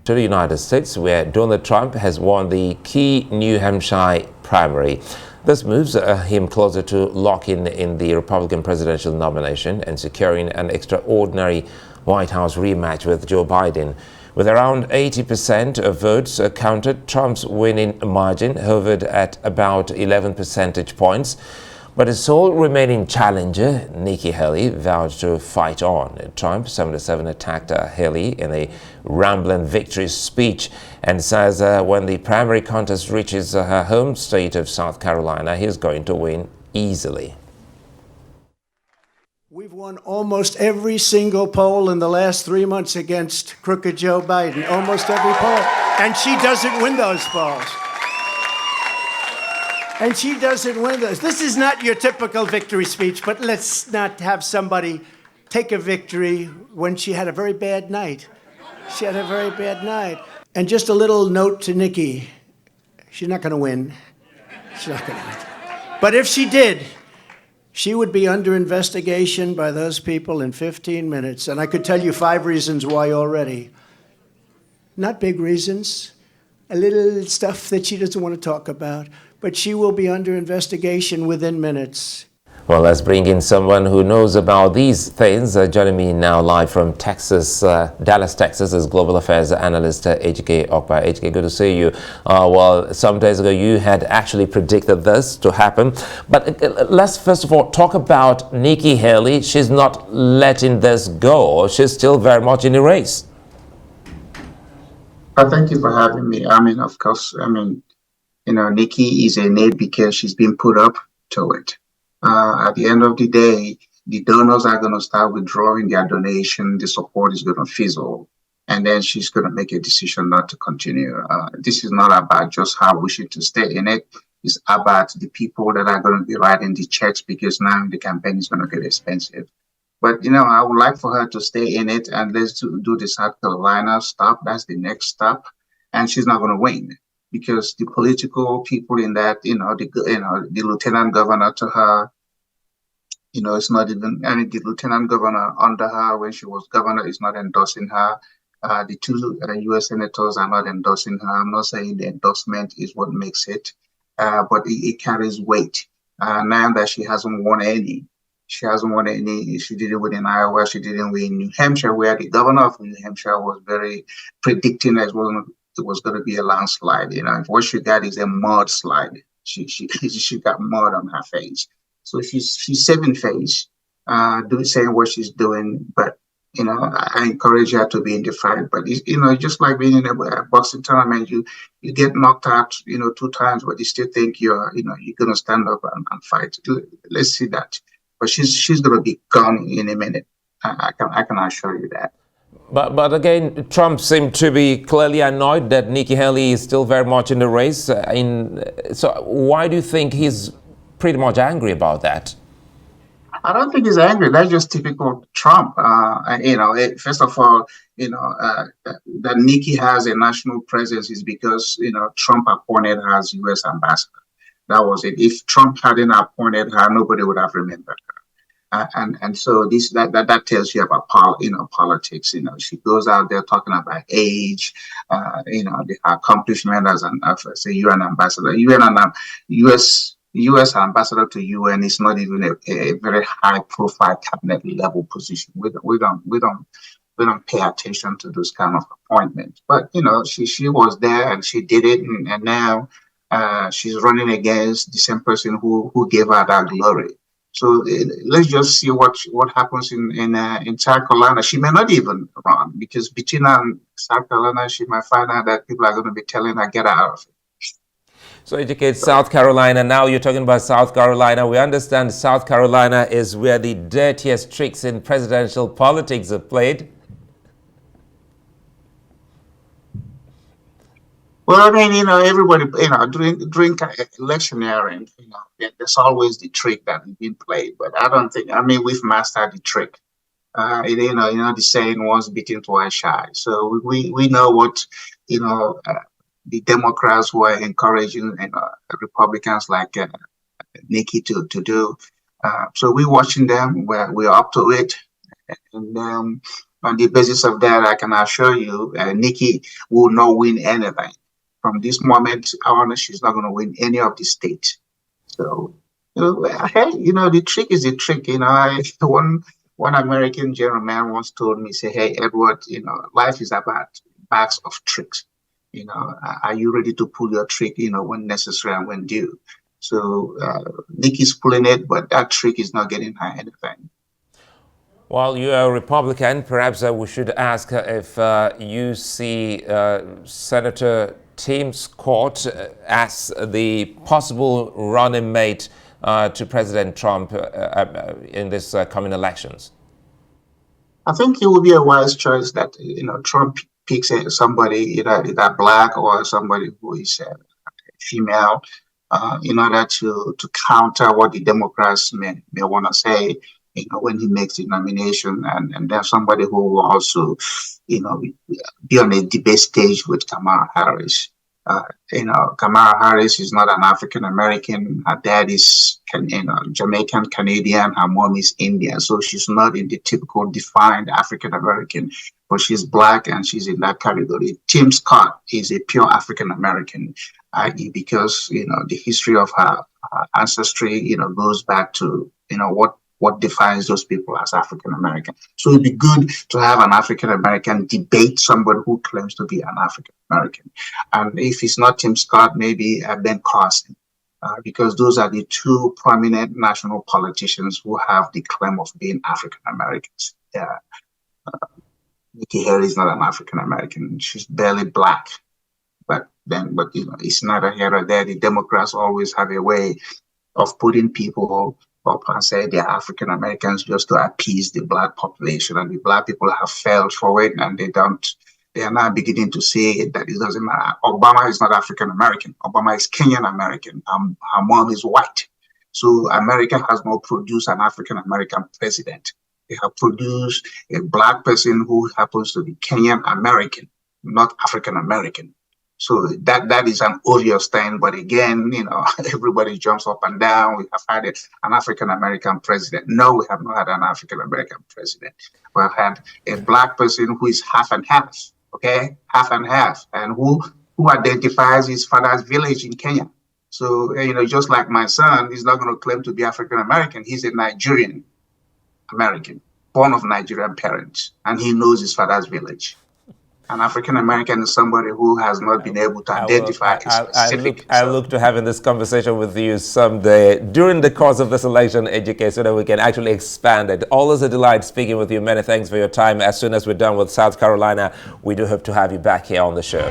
to the United States, where Donald Trump has won the key New Hampshire primary. This moves him closer to locking in the Republican presidential nomination and securing an extraordinary White House rematch with Joe Biden. With around 80% of votes counted, Trump's winning margin hovered at about 11 percentage points. But his sole remaining challenger, Nikki Haley, vowed to fight on. Trump, 77, attacked Haley in a rambling victory speech and says when the primary contest reaches her home state of South Carolina, he's going to win easily. We've won almost every single poll in the last 3 months against crooked Joe Biden, almost every poll. And she doesn't win those polls. And she doesn't win those. This is not your typical victory speech, but let's not have somebody take a victory when she had a very bad night. She had a very bad night. And just a little note to Nikki, she's not going to win. She's not going to win. But if she did, she would be under investigation by those people in 15 minutes. And I could tell you 5 reasons why already. Not big reasons, a little stuff that she doesn't want to talk about. But she will be under investigation within minutes. Well, let's bring in someone who knows about these things. Joining me now live from Texas, Dallas, Texas, is Global Affairs Analyst Win-Ejike Okpa. Win-Ejike, good to see you. Well, some days ago, you had actually predicted this to happen. But let's first of all talk about Nikki Haley. She's not letting this go. She's still very much in the race. Thank you for having me. Of course, Nikki is a need because she's been put up to it. At the end of the day, the donors are going to start withdrawing their donation. The support is going to fizzle. And then she's going to make a decision not to continue. This is not about just her wishing to stay in it. It's about the people that are going to be writing the checks, because now the campaign is going to get expensive. But, I would like for her to stay in it, and let's do the South Carolina stop. That's the next stop. And she's not going to win, because the political people in that, the lieutenant governor to her, it's not even, the lieutenant governor under her when she was governor is not endorsing her. The 2 U.S. senators are not endorsing her. I'm not saying the endorsement is what makes it, but it carries weight. Now that she hasn't won any. She hasn't won any. She didn't win in Iowa. She didn't win in New Hampshire, where the governor of New Hampshire was very predicting as well. It was going to be a landslide. What she got is a mudslide. She got mud on her face. So she's saving face, saying what she's doing. But I encourage her to be in the fight. But just like being in a boxing tournament, you get knocked out 2 times, but you still think you're going to stand up and fight. Let's see that. But she's going to be gone in a minute. I can assure you that. But again, Trump seemed to be clearly annoyed that Nikki Haley is still very much in the race. So why do you think he's pretty much angry about that? I don't think he's angry. That's just typical Trump. First of all, that Nikki has a national presence is because, Trump appointed her as U.S. ambassador. That was it. If Trump hadn't appointed her, nobody would have remembered her. And so that tells you about politics. She goes out there talking about age, the accomplishment as a UN ambassador. U.S. ambassador to UN is not even a very high profile cabinet level position. We don't pay attention to those kind of appointments. But she was there and she did it, and now she's running against the same person who gave her that glory. So let's just see what happens in South Carolina. She may not even run, because between her and South Carolina, she might find out that people are going to be telling her, get out of it. So educate South Carolina. Now you're talking about South Carolina. We understand South Carolina is where the dirtiest tricks in presidential politics are played. Well, everybody, during electioneering, there's always the trick that is being played. But I don't think, we've mastered the trick. The saying, once beaten, twice shy. So we know what, the Democrats were encouraging Republicans like Nikki to do. So we're watching them. We're up to it. And On the basis of that, I can assure you, Nikki will not win anything. From this moment on, she's not going to win any of the states. So, hey, the trick is the trick. One American gentleman once told me, say, hey, Edward, life is about bags of tricks. Are you ready to pull your trick, when necessary and when due? So Nikki's pulling it, but that trick is not getting her anything. While you are a Republican, perhaps we should ask if you see Senator Tim Scott as the possible running mate to President Trump in this coming elections. I think it would be a wise choice that Trump picks somebody either black or somebody who is female in order to counter what the Democrats may want to say. When he makes the nomination, and there's somebody who will also, be on a debate stage with Kamala Harris. Kamala Harris is not an African American. Her dad is Jamaican Canadian. Her mom is Indian, so she's not in the typical defined African American, but she's black and she's in that category. Tim Scott is a pure African American, because the history of her ancestry goes back to what defines those people as African American. So it'd be good to have an African American debate somebody who claims to be an African American. And if it's not Tim Scott, maybe Ben Carson, because those are the two prominent national politicians who have the claim of being African Americans. Nikki Haley is not an African American; she's barely black. But it's neither here or there. The Democrats always have a way of putting people up and say they're African Americans just to appease the black population, and the black people have failed for it, and they are now beginning to say that it doesn't matter. Obama is not African American. Obama is Kenyan American. Her mom is white. So America has not produced an African American president. They have produced a black person who happens to be Kenyan American, not African American. So that is an obvious thing. But again, everybody jumps up and down. We have had an African-American president. No, we have not had an African-American president. We have had a black person who is half and half, okay? Half and half, and who identifies his father's village in Kenya. So, just like my son, he's not going to claim to be African-American. He's a Nigerian American, born of Nigerian parents, and he knows his father's village. An African American is somebody who has not been able to identify a specific. I look to having this conversation with you someday during the course of this election, Ejike, so that we can actually expand it. Always a delight speaking with you. Many thanks for your time. As soon as we're done with South Carolina, we do hope to have you back here on the show.